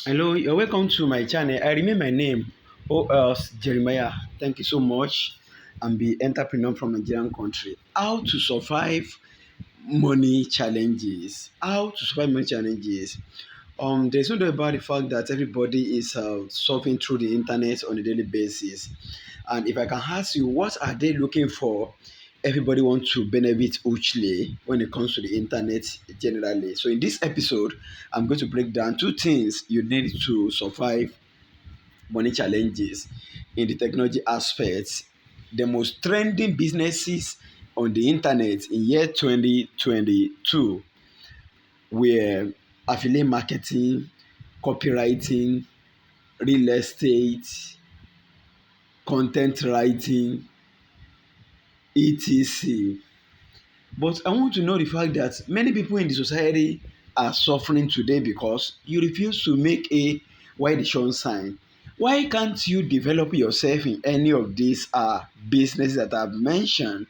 Hello, you're welcome to my channel. I remain my name, OS Jeremiah. Thank you so much. I'm the entrepreneur from Nigerian country. How to survive money challenges. How to survive money challenges. There's no doubt about the fact that everybody is surfing through the internet on a daily basis. And if I can ask you, what are they looking for? Everybody wants to benefit hugely when it comes to the internet generally. So in this episode, I'm going to break down two things you need to survive money challenges in the technology aspects. The most trending businesses on the internet in year 2022 were affiliate marketing, copywriting, real estate, content writing, etc. But I want to know the fact that many people in the society are suffering today because you refuse to make a white the sign. Why can't you develop yourself in any of these businesses that I've mentioned?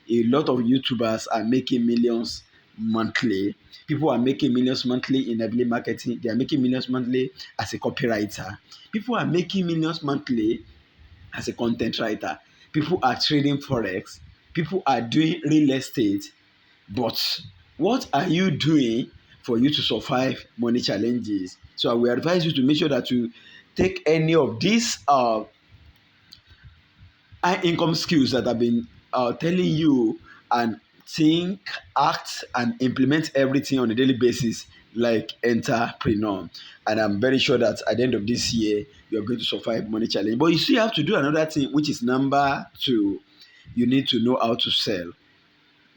A lot of YouTubers are making millions monthly. People are making millions monthly in affiliate marketing. They are making millions monthly as a copywriter. People are making millions monthly as a content writer. People are trading forex. People are doing real estate. But what are you doing for you to survive money challenges? So I will advise you to make sure that you take any of these high income skills that I've been telling you and think, act, and implement everything on a daily basis like entrepreneur. And I'm very sure that at the end of this year, you're going to survive money challenge. But you still have to do another thing, which is number two. You need to know how to sell.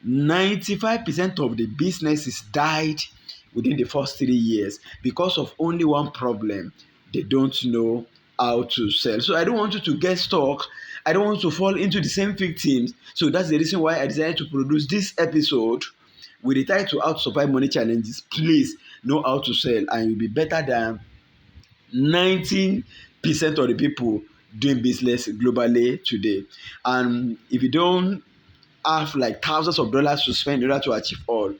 95% of the businesses died within the first 3 years because of only one problem. They don't know how to sell. So I don't want you to get stuck. I don't want to fall into the same victims. So that's the reason why I decided to produce this episode with the title How to Survive Money Challenges. Please know how to sell and you'll be better than 90% of the people doing business globally today. And if you don't have like thousands of dollars to spend in order to achieve all.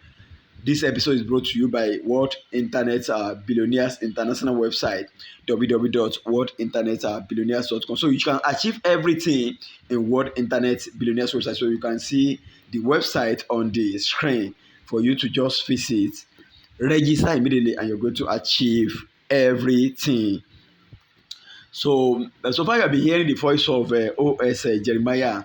This episode is brought to you by World Internet Billionaires International website www.worldinternetbillionaires.com. So you can achieve everything in World Internet Billionaires website. So you can see the website on the screen for you to just visit, register immediately, and you're going to achieve everything. So far you have been hearing the voice of OS Jeremiah,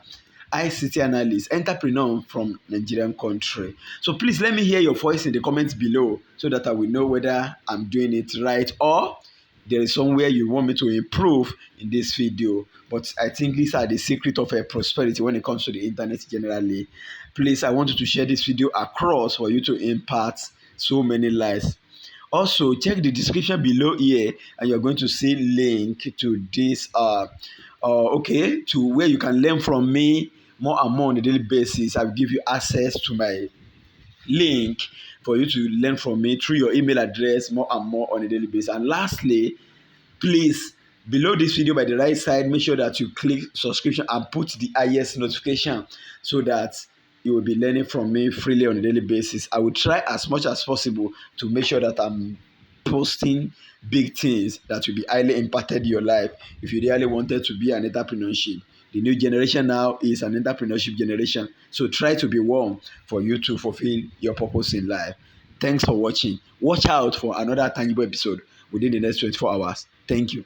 ICT analyst, entrepreneur from Nigerian country. So please let me hear your voice in the comments below so that I will know whether I'm doing it right or there is somewhere you want me to improve in this video. But I think these are the secret of prosperity when it comes to the internet generally. Please, I want you to share this video across for you to impact so many lives. Also, check the description below here, and you're going to see link to this to where you can learn from me more and more on a daily basis. I'll give you access to my link for you to learn from me through your email address more and more on a daily basis. And lastly, please, below this video by the right side, make sure that you click subscription and put the highest notification so that you will be learning from me freely on a daily basis. I will try as much as possible to make sure that I'm posting big things that will be highly impacted in your life if you really wanted to be an entrepreneurship. The new generation now is an entrepreneurship generation. So try to be warm for you to fulfill your purpose in life. Thanks for watching. Watch out for another tangible episode within the next 24 hours. Thank you.